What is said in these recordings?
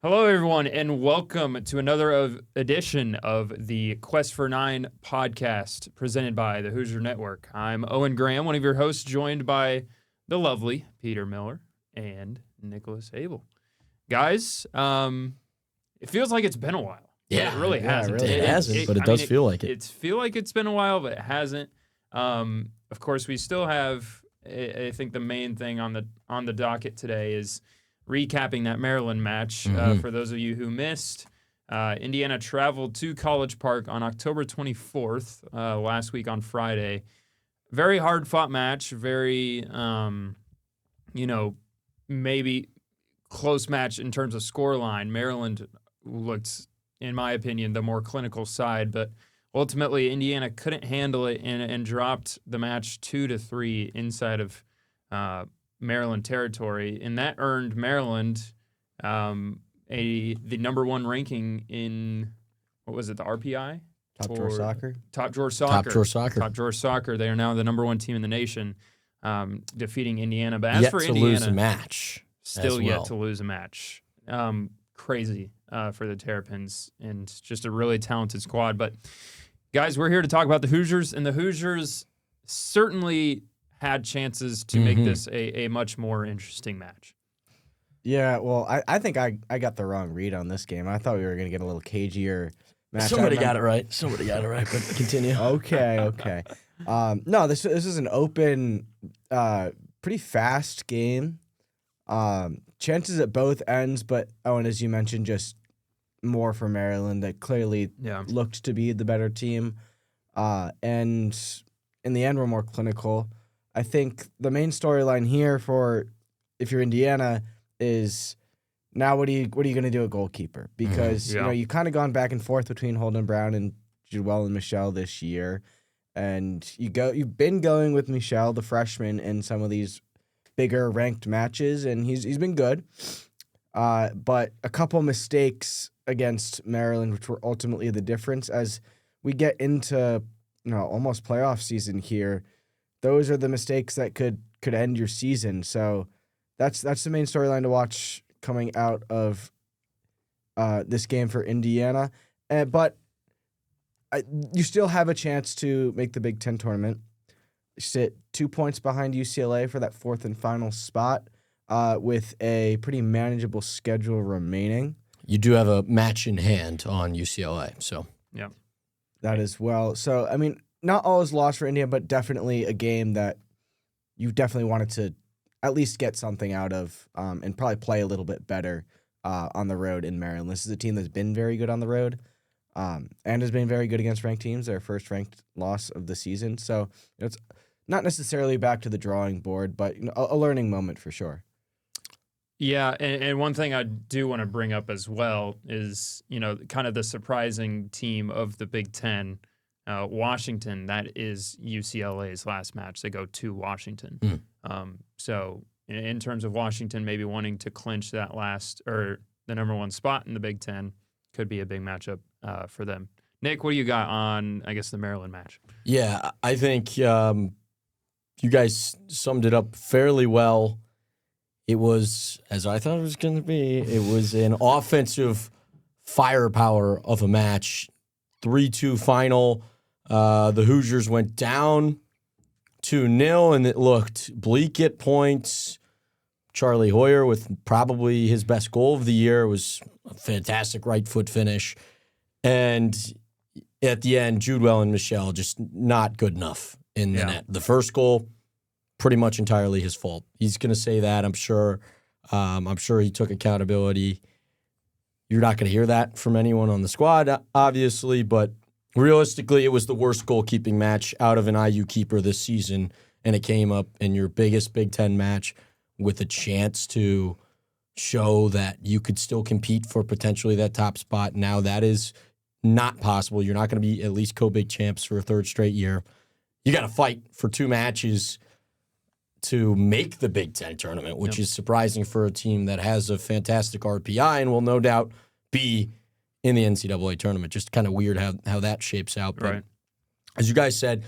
Hello, everyone, and welcome to another edition of the Quest for 9 podcast presented by the Hoosier Network. I'm Owen Graham, one of your hosts, joined by the lovely Peter Miller and Nicholas Abel. Guys, it feels like it's been a while. Yeah, it really hasn't. It hasn't, but it does feel like it. It feels like it's been a while, but it hasn't. Of course, we still have. I think the main thing on the docket today is recapping that Maryland match. For those of you who missed, Indiana traveled to College Park on October 24th, last week on Friday. Very hard-fought match, very, maybe close match in terms of scoreline. Maryland looked, in my opinion, the more clinical side, but ultimately Indiana couldn't handle it and dropped the match 2-3 inside of Maryland territory, and that earned Maryland the number one ranking in, what was it, the RPI? Top Drawer Soccer. Top Drawer Soccer. They are now the number one team in the nation, defeating Indiana. But as for Indiana, to lose a match. Still yet to lose a match. Crazy for the Terrapins, and just a really talented squad. But guys, we're here to talk about the Hoosiers, and the Hoosiers certainly had chances to make this a much more interesting match. Yeah, well, I think I got the wrong read on this game. I thought we were going to get a little cagier match. Somebody got it right, but continue. Okay. No, this is an open, pretty fast game. Chances at both ends, but Owen, as you mentioned, just more for Maryland that clearly looked to be the better team. And in the end, we're more clinical. I think the main storyline here for, if you're Indiana, is now what are you going to do at goalkeeper? Because you've kind of gone back and forth between Holden Brown and Jewell and Michelle this year, and you've been going with Michelle, the freshman, in some of these bigger ranked matches, and he's been good. But a couple mistakes against Maryland, which were ultimately the difference as we get into almost playoff season here. Those are the mistakes that could end your season. So that's the main storyline to watch coming out of this game for Indiana. But you still have a chance to make the Big Ten tournament. You sit 2 points behind UCLA for that fourth and final spot with a pretty manageable schedule remaining. You do have a match in hand on UCLA, so. Yeah. That as well. So, I mean, not all is lost for India, but definitely a game that you definitely wanted to at least get something out of and probably play a little bit better on the road in Maryland. This is a team that's been very good on the road and has been very good against ranked teams, their first ranked loss of the season. So it's not necessarily back to the drawing board, but a learning moment for sure. Yeah, and one thing I do want to bring up as well is, kind of the surprising team of the Big Ten, Washington. That is UCLA's last match. They go to Washington. So in terms of Washington maybe wanting to clinch that the number one spot in the Big Ten, could be a big matchup for them. Nick, what do you got on, I guess, the Maryland match? Yeah, I think you guys summed it up fairly well. It was, as I thought it was going to be, it was an offensive firepower of a match. 3-2 final. The Hoosiers went down 2-0, and it looked bleak at points. Charlie Hoyer with probably his best goal of the year. It was a fantastic right foot finish. And at the end, Jewell and Michelle just not good enough in the net. The first goal, pretty much entirely his fault. He's going to say that, I'm sure. I'm sure he took accountability. You're not going to hear that from anyone on the squad, obviously, but realistically, it was the worst goalkeeping match out of an IU keeper this season, and it came up in your biggest Big Ten match with a chance to show that you could still compete for potentially that top spot. Now that is not possible. You're not going to be at least co-big champs for a third straight year. You got to fight for 2 matches to make the Big Ten tournament, which is surprising for a team that has a fantastic RPI and will no doubt be in the NCAA tournament. Just kind of weird how that shapes out. But as you guys said,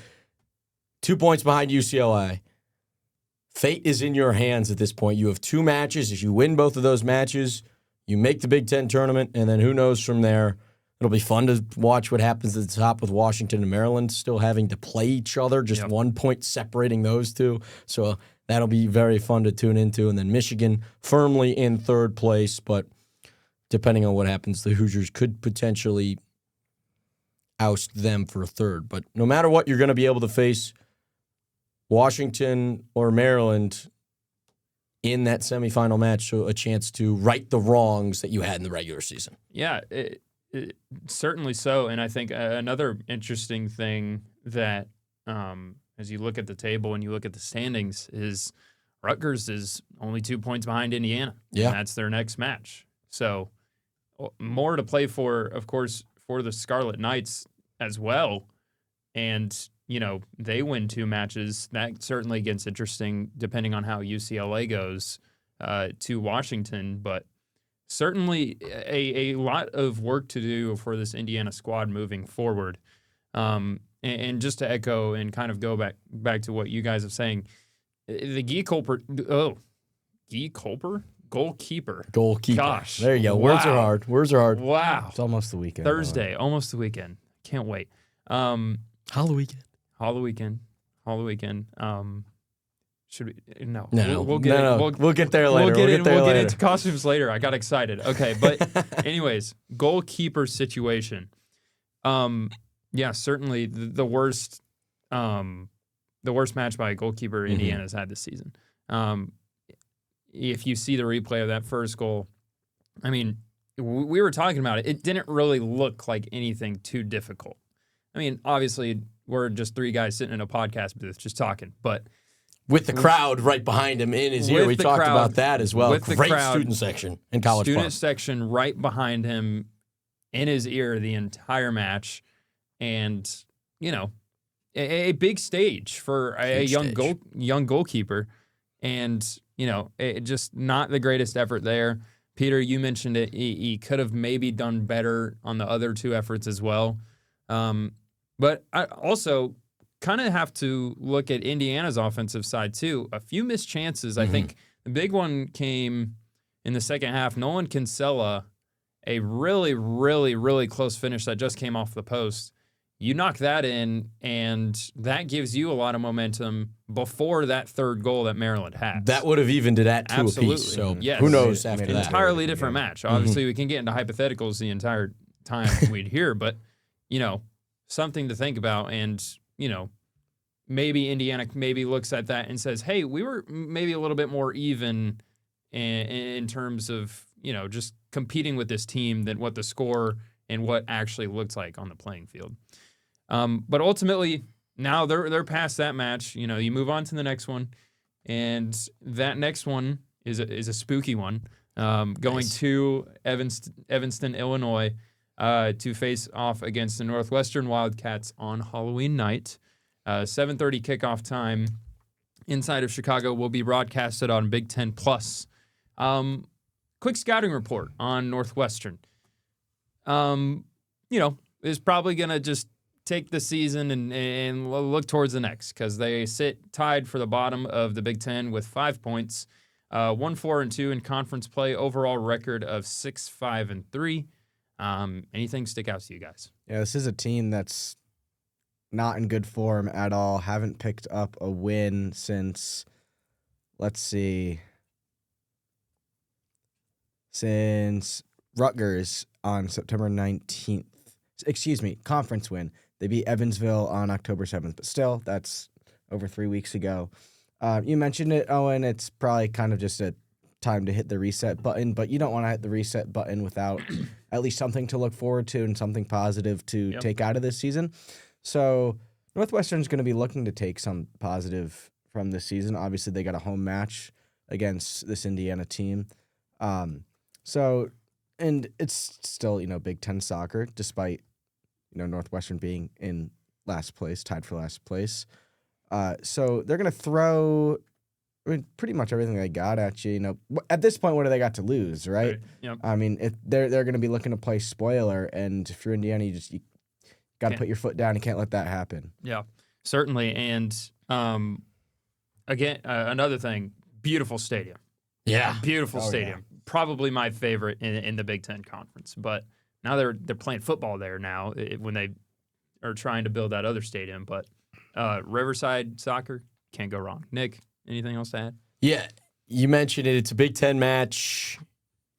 2 points behind UCLA. Fate is in your hands at this point. You have 2 matches. If you win both of those matches, You make the Big Ten tournament, and then who knows from there. It'll be fun to watch what happens at the top with Washington and Maryland still having to play each other, just 1 point separating those two. So that'll be very fun to tune into. And then Michigan firmly in third place, but depending on what happens, the Hoosiers could potentially oust them for a third. But no matter what, you're going to be able to face Washington or Maryland in that semifinal match, so a chance to right the wrongs that you had in the regular season. Yeah, certainly so. And I think another interesting thing that as you look at the table and you look at the standings is Rutgers is only 2 points behind Indiana. Yeah. And that's their next match. So more to play for, of course, for the Scarlet Knights as well. And, they win 2 matches. That certainly gets interesting depending on how UCLA goes to Washington. But certainly a lot of work to do for this Indiana squad moving forward. And just to echo and kind of go back to what you guys are saying, the goalkeeper. Gosh. There you go. Words are hard. Wow. It's almost the weekend. Thursday, almost the weekend. Can't wait. Halloween. Should we? No. We'll get there later. We'll get into costumes later. I got excited. Okay, but anyways, goalkeeper situation. Yeah, certainly the worst match by a goalkeeper Indiana's had this season. If you see the replay of that first goal, I mean, we were talking about it. It didn't really look like anything too difficult. I mean, obviously, we're just 3 guys sitting in a podcast booth just talking, but with the crowd right behind him in his ear. We talked about that as well. Great student section in College Park. Student section right behind him in his ear the entire match. And, a big stage for a young goalkeeper. And, just not the greatest effort there. Peter, you mentioned it. He could have maybe done better on the other 2 efforts as well. But I also kind of have to look at Indiana's offensive side too. A few missed chances. I think the big one came in the second half. Nolan Kinsella, a really, really, really close finish that just came off the post. You knock that in, and that gives you a lot of momentum before that third goal that Maryland had. That would have evened it at 2 Absolutely. apiece. So yes. Who knows after that? Entirely different match. Obviously, we can get into hypotheticals the entire time we'd hear, but, something to think about. And, maybe Indiana looks at that and says, hey, we were maybe a little bit more even in terms of, just competing with this team than what the score and what actually looked like on the playing field. But ultimately, now they're past that match. You move on to the next one, and that next one is a spooky one. Going to Evanston, Illinois, to face off against the Northwestern Wildcats on Halloween night. 7:30 kickoff time inside of Chicago will be broadcasted on Big Ten Plus. Quick scouting report on Northwestern. Is probably going to just take the season and look towards the next, because they sit tied for the bottom of the Big Ten with 5 points, 1-4-2 in conference play, overall record of 6-5-3. Anything stick out to you guys? Yeah, this is a team that's not in good form at all. Haven't picked up a win since, since Rutgers on September 19th. Excuse me, conference win. They beat Evansville on October 7th, but still, that's over 3 weeks ago. You mentioned it, Owen. It's probably kind of just a time to hit the reset button, but you don't want to hit the reset button without at least something to look forward to and something positive to take out of this season. So Northwestern's going to be looking to take some positive from this season. Obviously, they got a home match against this Indiana team. And it's still, Big Ten soccer, despite, Northwestern being in last place, tied for last place. So they're going to throw pretty much everything they got at you. At this point, what do they got to lose, right? Yep. I mean, if they're going to be looking to play spoiler, and if you're Indiana, you got to put your foot down. You can't let that happen. Yeah, certainly. And again, another thing, beautiful stadium. Yeah. Beautiful stadium. Yeah. probably my favorite in the Big Ten Conference. But now they're playing football there now when they are trying to build that other stadium. But Riverside soccer, can't go wrong. Nick, anything else to add? Yeah, you mentioned it. It's a Big Ten match.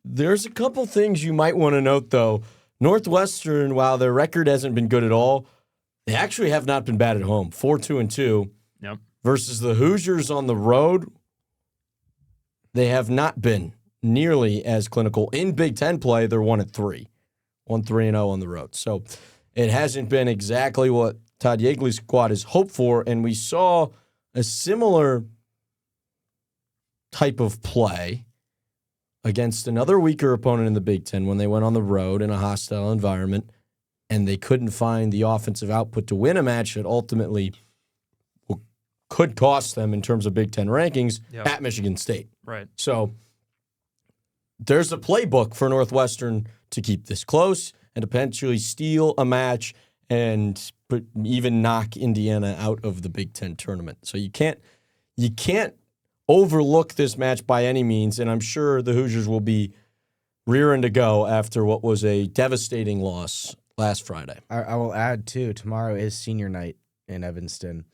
There's a couple things you might want to note, though. Northwestern, while their record hasn't been good at all, they actually have not been bad at home. 4-2-2. Yep. Versus the Hoosiers on the road, they have not been nearly as clinical. In Big Ten play, they're 1-3. 1-3-0 on the road. So it hasn't been exactly what Todd Yeagley's squad has hoped for, and we saw a similar type of play against another weaker opponent in the Big Ten when they went on the road in a hostile environment, and they couldn't find the offensive output to win a match that ultimately could cost them in terms of Big Ten rankings at Michigan State. Right. So there's a playbook for Northwestern to keep this close and to potentially steal a match and even knock Indiana out of the Big Ten tournament. So you can't overlook this match by any means, and I'm sure the Hoosiers will be rearing to go after what was a devastating loss last Friday. I will add, too, tomorrow is senior night in Evanston.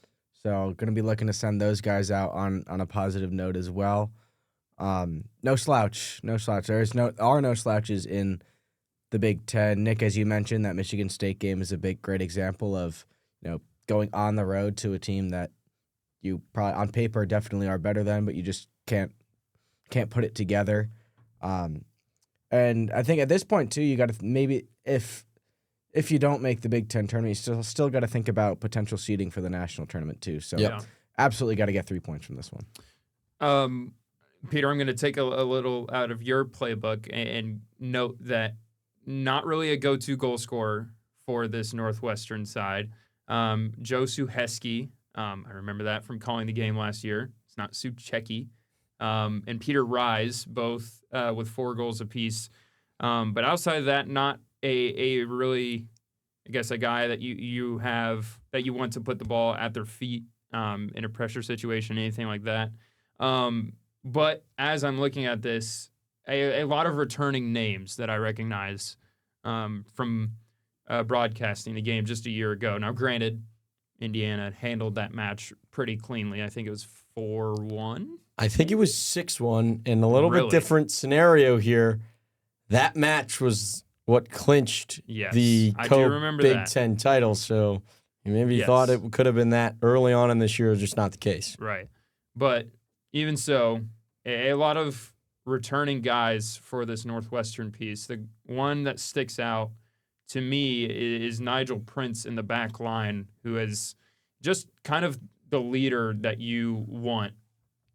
So going to be looking to send those guys out on a positive note as well. No slouch. No slouches in the Big Ten. Nick, as you mentioned, that Michigan State game is a great example of going on the road to a team that you probably on paper definitely are better than, but you just can't put it together. And I think at this point too, you got to maybe if you don't make the Big Ten tournament, you still got to think about potential seeding for the national tournament too. So absolutely got to get 3 points from this one. Peter, I'm going to take a little out of your playbook and note that not really a go-to goal scorer for this Northwestern side. Joe Suheski, I remember that from calling the game last year. It's not Suchecki. And Peter Rise, both with 4 goals apiece. But outside of that, not a really, I guess, a guy that you have that you want to put the ball at their feet in a pressure situation, anything like that. But as I'm looking at this, a lot of returning names that I recognize from broadcasting the game just a year ago. Now, granted, Indiana handled that match pretty cleanly. I think it was 4-1. I think it was 6-1, and a little bit different scenario here. That match was what clinched the Big Ten title, so you maybe thought it could have been that early on in this year, just not the case. Right. But even so, a lot of returning guys for this Northwestern piece. The one that sticks out to me is Nigel Prince in the back line, who is just kind of the leader that you want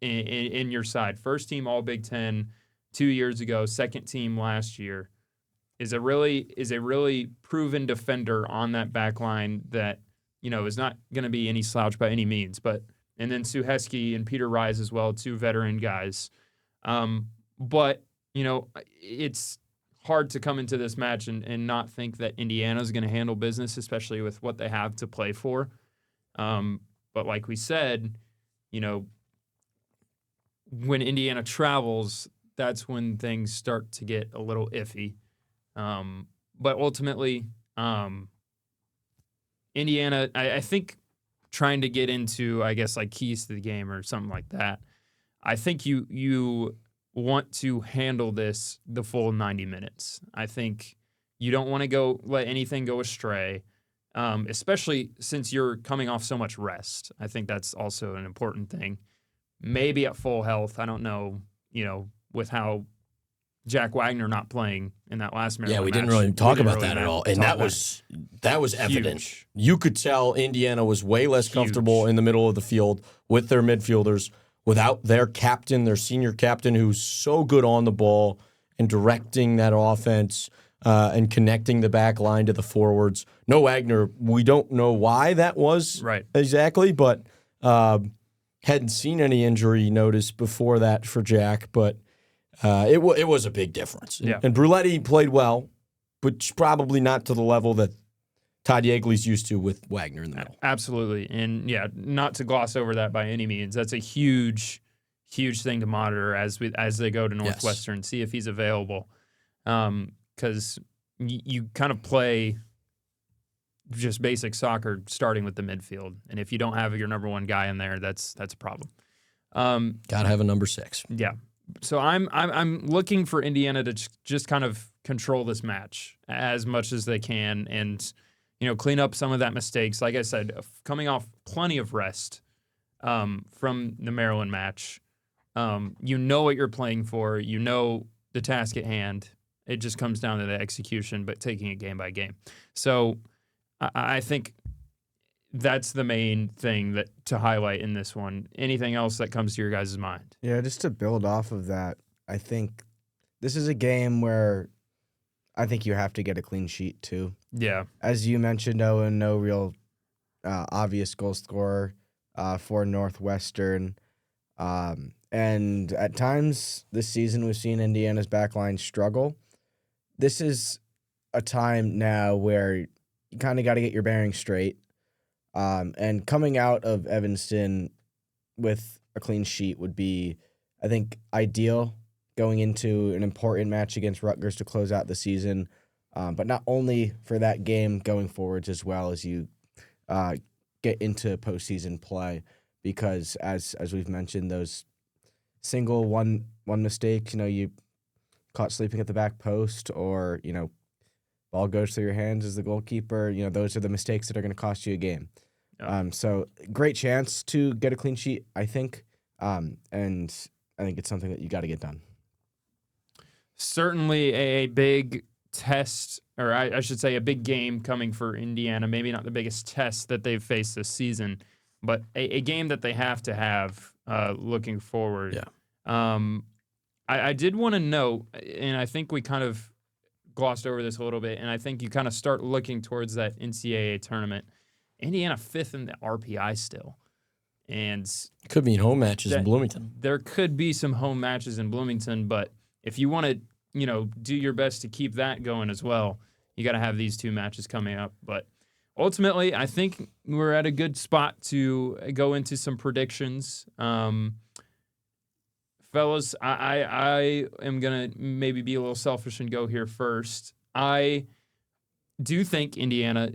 in your side. First team All Big Ten 2 years ago, second team last year. Is a really proven defender on that back line that is not going to be any slouch by any means. And then Suheski and Peter Rise as well, 2 veteran guys. But it's hard to come into this match and not think that Indiana's going to handle business, especially with what they have to play for. But like we said, when Indiana travels, that's when things start to get a little iffy. But ultimately, Indiana, I think trying to get into, I guess, like keys to the game or something like that, I think you want to handle this the full 90 minutes. I think you don't want to let anything go astray, especially since you're coming off so much rest. I think that's also an important thing. Maybe at full health, I don't know, with how Jack Wagner not playing in that last Maryland match. We didn't really talk about that at all. And that was evident. Huge. You could tell Indiana was way less comfortable in the middle of the field with their midfielders without their captain, their senior captain, who's so good on the ball and directing that offense and connecting the back line to the forwards. No Wagner. We don't know why that was exactly, but hadn't seen any injury notice before that for Jack, but it was a big difference. Yeah. And Bruletti played well, but probably not to the level that Todd Yeagley's used to with Wagner in the middle. Absolutely. And, not to gloss over that by any means. That's a huge, huge thing to monitor as they go to Northwestern, see if he's available. Because you kind of play just basic soccer starting with the midfield. And if you don't have your number one guy in there, that's a problem. Gotta have a number 6. Yeah. So I'm looking for Indiana to just kind of control this match as much as they can and, clean up some of that mistakes. Like I said, coming off plenty of rest from the Maryland match. You know what you're playing for. You know the task at hand. It just comes down to the execution, but taking it game by game. So I think that's the main thing to highlight in this one. Anything else that comes to your guys' mind? Yeah, just to build off of that, I think this is a game where I think you have to get a clean sheet too. Yeah. As you mentioned, Owen, no real obvious goal scorer for Northwestern. And at times this season we've seen Indiana's backline struggle. This is a time now where you kind of got to get your bearings straight. And coming out of Evanston with a clean sheet would be, I think, ideal going into an important match against Rutgers to close out the season. But not only for that game going forwards as well as you get into postseason play, because as we've mentioned, those single one mistake, you caught sleeping at the back post or, ball goes through your hands as the goalkeeper, those are the mistakes that are going to cost you a game. Yeah. So great chance to get a clean sheet, I think. And I think it's something that you got to get done. Certainly a big test, or I should say a big game coming for Indiana. Maybe not the biggest test that they've faced this season, but a game that they have to have looking forward. Yeah. I did want to note, and I think we kind of glossed over this a little bit, and I think you kind of start looking towards that NCAA tournament. Indiana 5th in the RPI still. And could be home matches in Bloomington. There could be some home matches in Bloomington, but if you want to, do your best to keep that going as well, you got to have these 2 matches coming up. But ultimately, I think we're at a good spot to go into some predictions. Fellas, I am going to maybe be a little selfish and go here first. I do think Indiana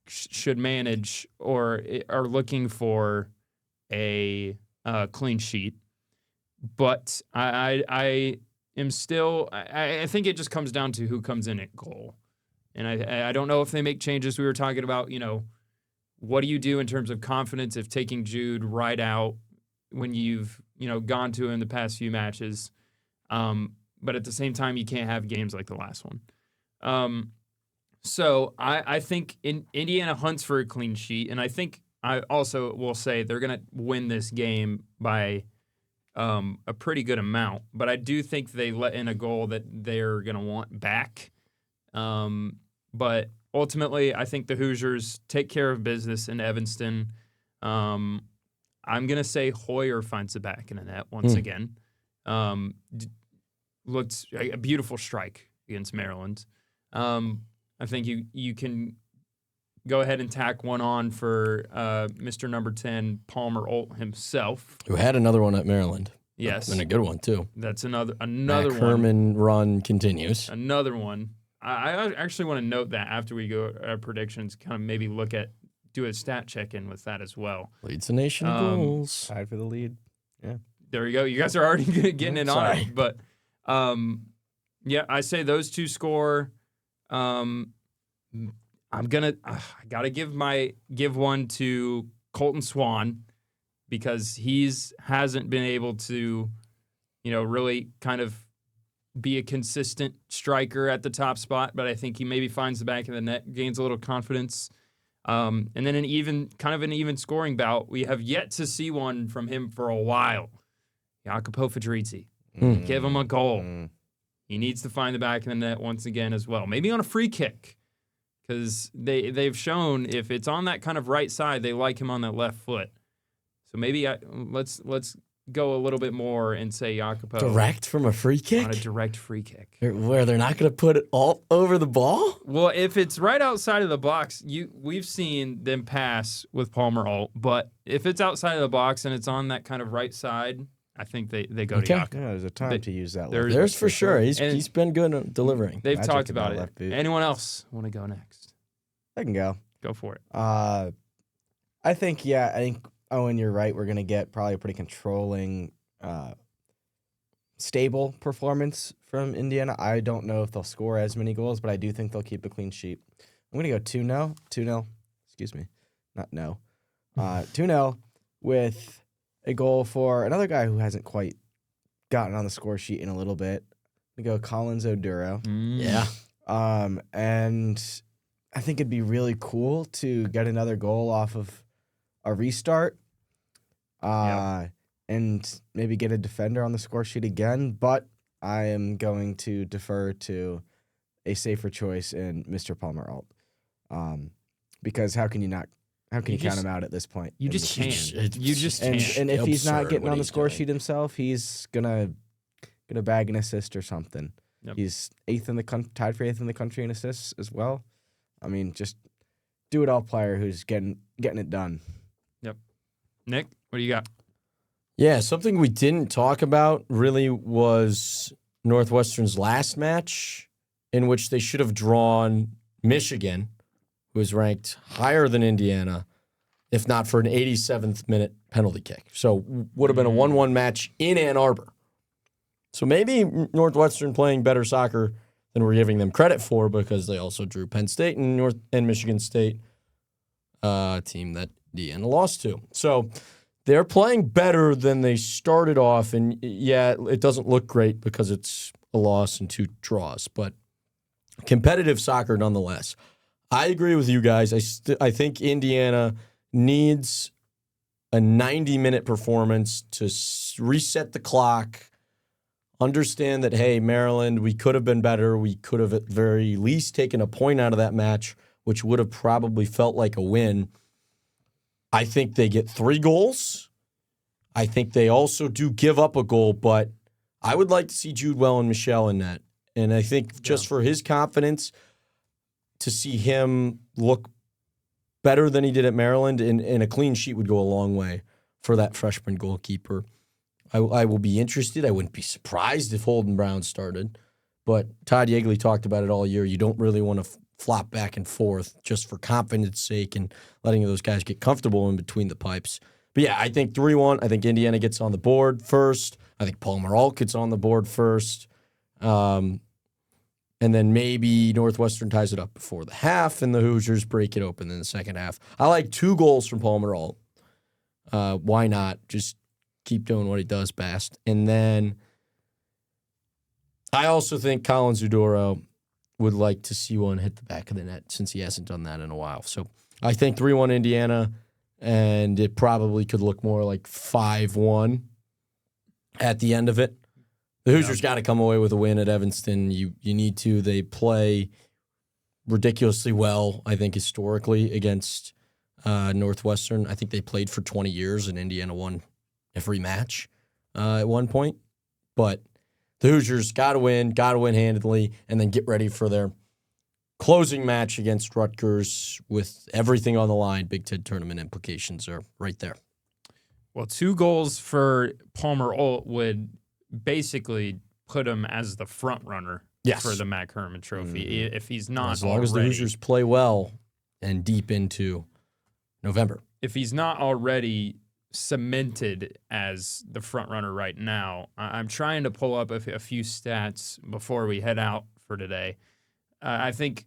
should manage or are looking for a clean sheet, but I am still. I think it just comes down to who comes in at goal, and I don't know if they make changes. We were talking about what do you do in terms of confidence if taking Jude right out when you've gone to him the past few matches, but at the same time you can't have games like the last one. So I think Indiana hunts for a clean sheet, and I think I also will say they're going to win this game by a pretty good amount. But I do think they let in a goal that they're going to want back. But ultimately, I think the Hoosiers take care of business in Evanston. I'm going to say Hoyer finds the back in the net once again. Looked a beautiful strike against Maryland. I think you can go ahead and tack one on for Mr. Number 10, Palmer Olt himself. Who had another one at Maryland. Yes. And a good one, too. That's another Mac one. Herman run continues. Another one. I actually want to note that after we go our predictions, kind of maybe do a stat check-in with that as well. Leads the nation in goals. Tied for the lead. Yeah. There we go. You guys are already getting in on Sorry. it. But, yeah, I say those 2 score. I gotta give one to Colton Swan because hasn't been able to, really kind of be a consistent striker at the top spot, but I think he maybe finds the back of the net, gains a little confidence. And then an even scoring bout. We have yet to see one from him for a while. Jacopo Fedrizzi. Give him a goal. He needs to find the back of the net once again as well. Maybe on a free kick. Because they've shown if it's on that kind of right side, they like him on that left foot. So maybe let's go a little bit more and say Jacopo. Direct from a free kick? On a direct free kick. Where they're not going to put it all over the ball? Well, if it's right outside of the box, we've seen them pass with Palmer Alt. But if it's outside of the box and it's on that kind of right side, I think they go Okay. to Yak. Yeah, there's a time to use that. there's- left There's foot for sure. He's And- been good at delivering. They've Magic talked in that about it. left boot. Anyone else want to go next? I can go. Go for it. I think Owen, you're right. We're gonna get probably a pretty controlling, stable performance from Indiana. I don't know if they'll score as many goals, but I do think they'll keep a clean sheet. I'm gonna go 2-0. 2-0. Excuse me, not no. 2-0 with a goal for another guy who hasn't quite gotten on the score sheet in a little bit. We go Collins Oduro. Yeah. And I think it'd be really cool to get another goal off of a restart. And maybe get a defender on the score sheet again. But I am going to defer to a safer choice in Mr. Palmer Alt. Because how can you count him out at this point? You in just the can't. season? You just can't. And if he's not Absurd getting what on the he's score doing. sheet himself, he's gonna bag an assist or something. Yep. He's tied for 8th in the country in assists as well. I mean, just do it all player who's getting it done. Nick, what do you got? Yeah, something we didn't talk about really was Northwestern's last match, in which they should have drawn Michigan, who was ranked higher than Indiana, if not for an 87th minute penalty kick. So would have been a 1-1 match in Ann Arbor. So maybe Northwestern playing better soccer than we're giving them credit for, because they also drew Penn State and Michigan State, a team that Indiana lost to. So they're playing better than they started off, and yeah, it doesn't look great because it's a loss and 2 draws, but competitive soccer nonetheless. I agree with you guys. I think Indiana needs a 90-minute performance to reset the clock, understand that, hey, Maryland, we could have been better. We could have at very least taken a point out of that match, which would have probably felt like a win. I think they get 3 goals. I think they also do give up a goal, but I would like to see Judewell and Michelle in that. And I think just for his confidence, to see him look better than he did at Maryland, and a clean sheet would go a long way for that freshman goalkeeper. I will be interested. I wouldn't be surprised if Holden Brown started. But Todd Yeagley talked about it all year. You don't really want to flop back and forth just for confidence sake and letting those guys get comfortable in between the pipes. But yeah, I think 3-1. I think Indiana gets on the board first. I think Palmer Alt gets on the board first. And then maybe Northwestern ties it up before the half and the Hoosiers break it open in the second half. I like 2 goals from Palmer Alt. Why not? Just keep doing what he does best. And then I also think Colin Zudoro would like to see one hit the back of the net since he hasn't done that in a while. So I think 3-1 Indiana, and it probably could look more like 5-1 at the end of it. The Hoosiers got to come away with a win at Evanston. You need to. They play ridiculously well, I think, historically against Northwestern. I think they played for 20 years, and Indiana won every match at one point. But the Hoosiers got to win handedly, and then get ready for their closing match against Rutgers with everything on the line. Big Ten tournament implications are right there. Well, 2 goals for Palmer Alt would basically put him as the front runner for the Mac Herman Trophy. If he's not as long as the already. Hoosiers play well and deep into November. If he's not already cemented as the front runner right now, I'm trying to pull up a few stats before we head out for today. I think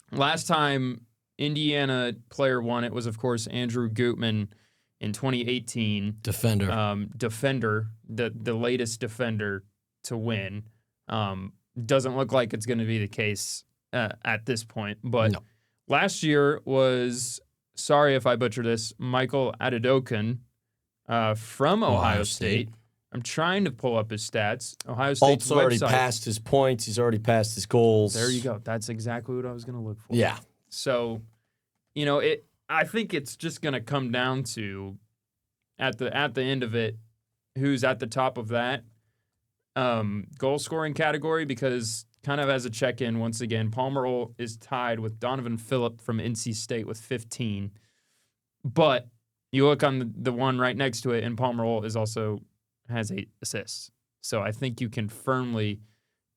last time Indiana player won, it was, of course, Andrew Gutman in 2018. Defender. The latest defender to win. Doesn't look like it's going to be the case at this point. But No. Last year was, sorry if I butcher this, Michael Adedokan from Ohio State. I'm trying to pull up his stats. Ohio State's Alt's already website. passed his points. He's already passed his goals. There you go. That's exactly what I was going to look for. Yeah. So, I think it's just going to come down to at the end of it, who's at the top of that goal scoring category, because kind of as a check-in, once again, Palmer Alt is tied with Donovan Phillip from NC State with 15. But you look on the one right next to it, and Palmer Alt is also has 8 assists. So I think you can firmly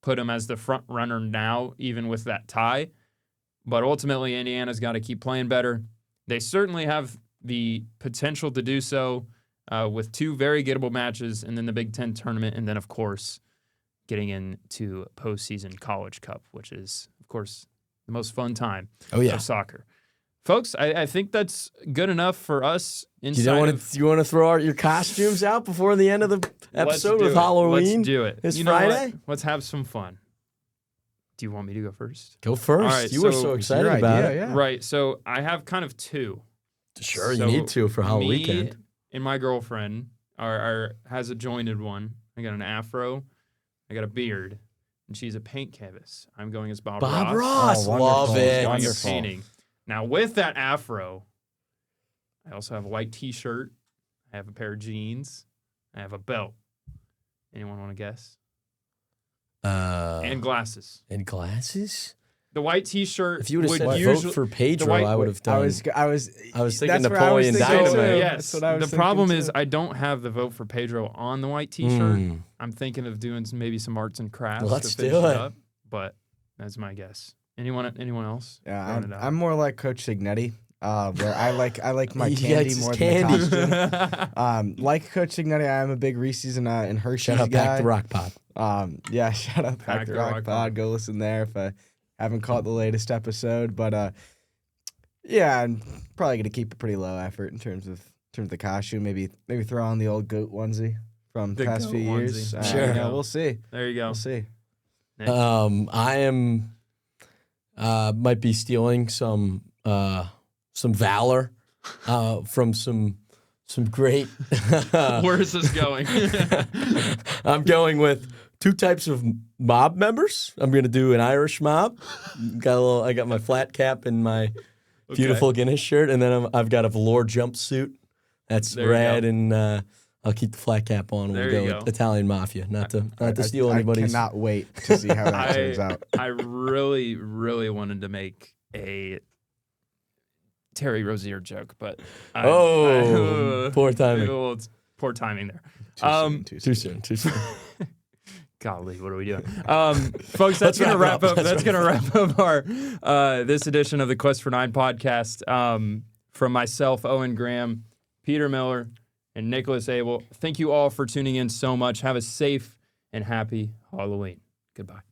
put him as the front runner now, even with that tie. But ultimately, Indiana's got to keep playing better. They certainly have the potential to do so with 2 very gettable matches, and then the Big Ten tournament, and then, of course, getting into postseason College Cup, which is, of course, the most fun time of soccer. Folks, I think that's good enough for us. You want to throw out your costumes out before the end of the episode with Halloween? Let's do it. It's Friday. Let's have some fun. Do you want me to go first? Go first. All right, you were so excited about it. Yeah. Right. So I have kind of 2. Sure, you need to for Halloween weekend. And my girlfriend has a jointed one. I got an afro. I got a beard. And she's a paint canvas. I'm going as Bob Ross. Oh, love it. Wonderful. Painting. Now, with that afro, I also have a white T-shirt. I have a pair of jeans. I have a belt. Anyone want to guess? And glasses. And glasses? The white T-shirt. If you would have said vote for Pedro, I would have done. I was thinking Napoleon Dynamite. Yes. The problem is I don't have the vote for Pedro on the white T-shirt. I'm thinking of doing maybe some arts and crafts. Let's to finish do it it. up, but that's my guess. Anyone else? Yeah, I'm more like Coach Signetti, where I like my He candy likes more candy. than the costume. Like Coach Signetti, I am a big Reese's and Hershey's Shut up, guy. Pack the Rock Pop. Yeah, shout out Pack the Rock Pod. Go listen there if I haven't caught the latest episode. But yeah, I'm probably gonna keep a pretty low effort in terms of the costume. Maybe throw on the old goat onesie from the past few years. Sure. We'll see. There you go. We'll see. Next. I am might be stealing some valor from some great. Where is this going? I'm going with 2 types of mob members. I'm going to do an Irish mob. I got my flat cap and my beautiful Guinness shirt, and then I've got a velour jumpsuit. That's red, and I'll keep the flat cap on. We'll go with Italian Mafia, not to steal anybody's. I cannot wait to see how that turns out. I really, really wanted to make a Terry Rozier joke, but poor timing. Poor timing there. Too soon. Golly, what are we doing? Folks, that's going to wrap up. That's going to wrap up our this edition of the Quest for 9 podcast. From myself, Owen Graham, Peter Miller, and Nicholas Abel. Thank you all for tuning in so much. Have a safe and happy Halloween. Goodbye.